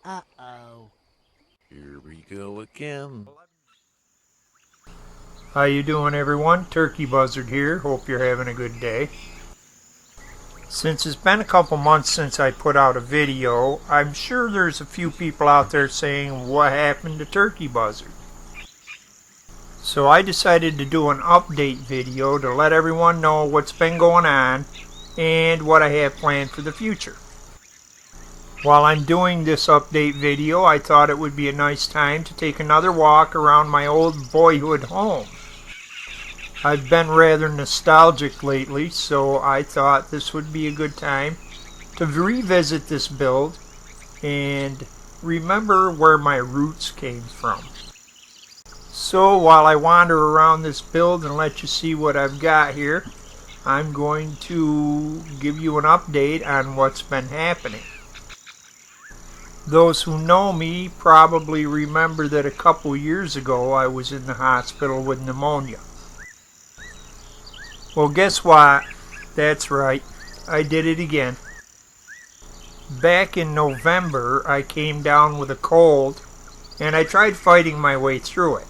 Uh-oh. Here we go again. How you doing, everyone? Turkey Buzzard here. Hope you're having a good day. Since it's been a couple months since I put out a video, I'm sure there's a few people out there saying, what happened to Turkey Buzzard? So I decided to do an update video to let everyone know what's been going on and what I have planned for the future. While I'm doing this update video, I thought it would be a nice time to take another walk around my old boyhood home. I've been rather nostalgic lately, so I thought this would be a good time to revisit this build and remember where my roots came from. So while I wander around this build and let you see what I've got here, I'm going to give you an update on what's been happening. Those who know me probably remember that a couple years ago I was in the hospital with pneumonia. Well, guess what? That's right, I did it again. Back in November, I came down with a cold, and I tried fighting my way through it.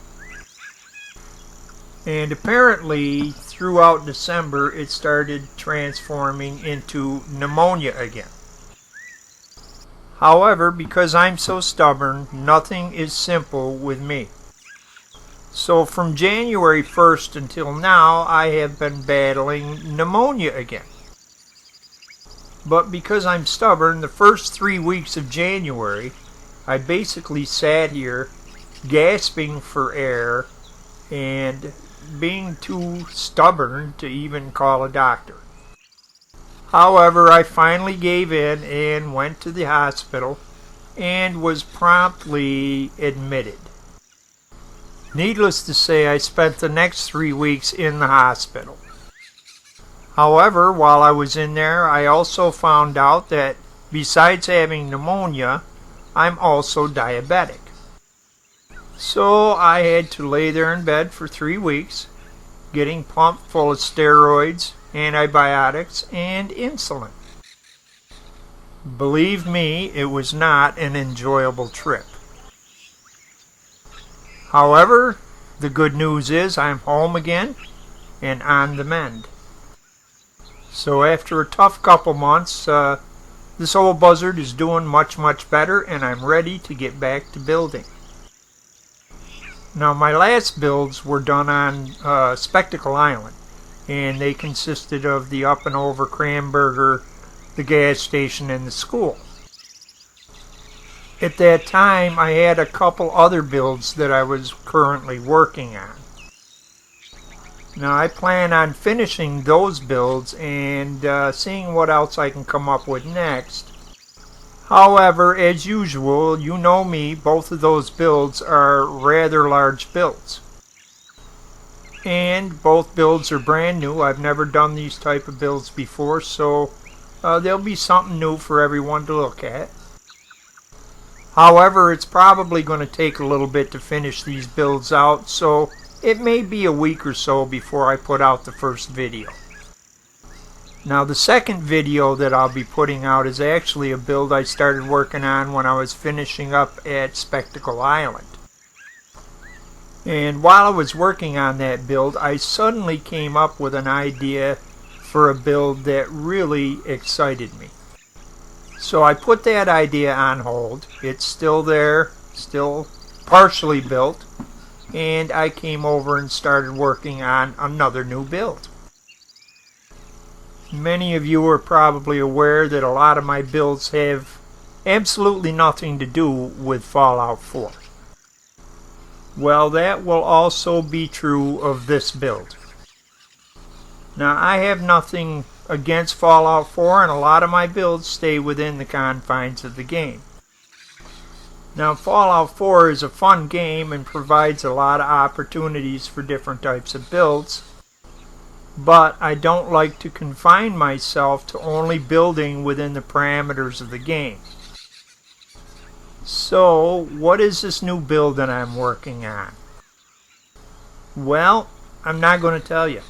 And apparently, throughout December, it started transforming into pneumonia again. However, because I'm so stubborn, nothing is simple with me. So from January 1st until now, I have been battling pneumonia again. But because I'm stubborn, the first 3 weeks of January, I basically sat here gasping for air and being too stubborn to even call a doctor. However, I finally gave in and went to the hospital and was promptly admitted. Needless to say, I spent the next 3 weeks in the hospital. However, while I was in there, I also found out that besides having pneumonia, I'm also diabetic. So I had to lay there in bed for 3 weeks, getting pumped full of steroids, antibiotics, and insulin. Believe me, it was not an enjoyable trip. However, the good news is I'm home again and on the mend. So after a tough couple months, this old Buzzard is doing much better, and I'm ready to get back to building. Now, my last builds were done on Spectacle Island, and they consisted of the Up and Over Cranberger, the gas station, and the school. At that time, I had a couple other builds that I was currently working on. Now, I plan on finishing those builds and seeing what else I can come up with next. However, as usual, you know me, both of those builds are rather large builds. And both builds are brand new. I've never done these type of builds before, so there'll be something new for everyone to look at. However, it's probably going to take a little bit to finish these builds out, so it may be a week or so before I put out the first video. Now, the second video that I'll be putting out is actually a build I started working on when I was finishing up at Spectacle Island. And while I was working on that build, I suddenly came up with an idea for a build that really excited me. So I put that idea on hold. It's still there, still partially built, and I came over and started working on another new build. Many of you are probably aware that a lot of my builds have absolutely nothing to do with Fallout 4. Well, that will also be true of this build. Now, I have nothing against Fallout 4, and a lot of my builds stay within the confines of the game. Now, Fallout 4 is a fun game and provides a lot of opportunities for different types of builds, but I don't like to confine myself to only building within the parameters of the game. So, what is this new build that I'm working on? Well, I'm not going to tell you.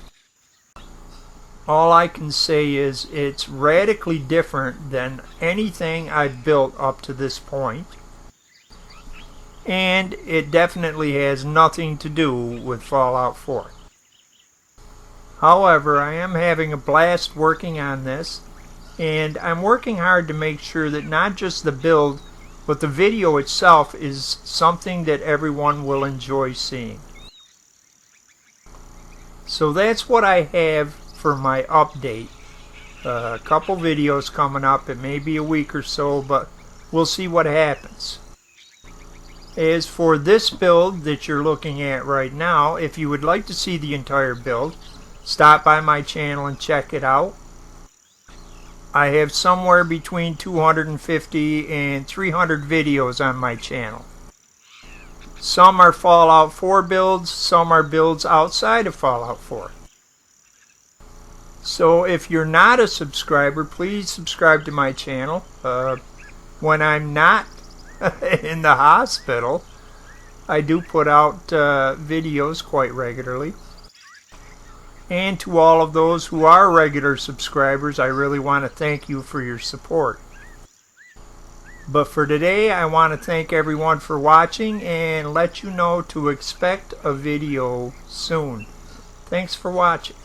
All I can say is it's radically different than anything I've built up to this point, and it definitely has nothing to do with Fallout 4. However, I am having a blast working on this, and I'm working hard to make sure that not just the build, but the video itself is something that everyone will enjoy seeing. So that's what I have for my update. A couple videos coming up. It may be a week or so, but we'll see what happens. As for this build that you're looking at right now, if you would like to see the entire build, stop by my channel and check it out. I have somewhere between 250 and 300 videos on my channel. Some are Fallout 4 builds, some are builds outside of Fallout 4. So if you're not a subscriber, please subscribe to my channel. When I'm not in the hospital, I do put out videos quite regularly. And to all of those who are regular subscribers, I really want to thank you for your support. But for today, I want to thank everyone for watching and let you know to expect a video soon. Thanks for watching.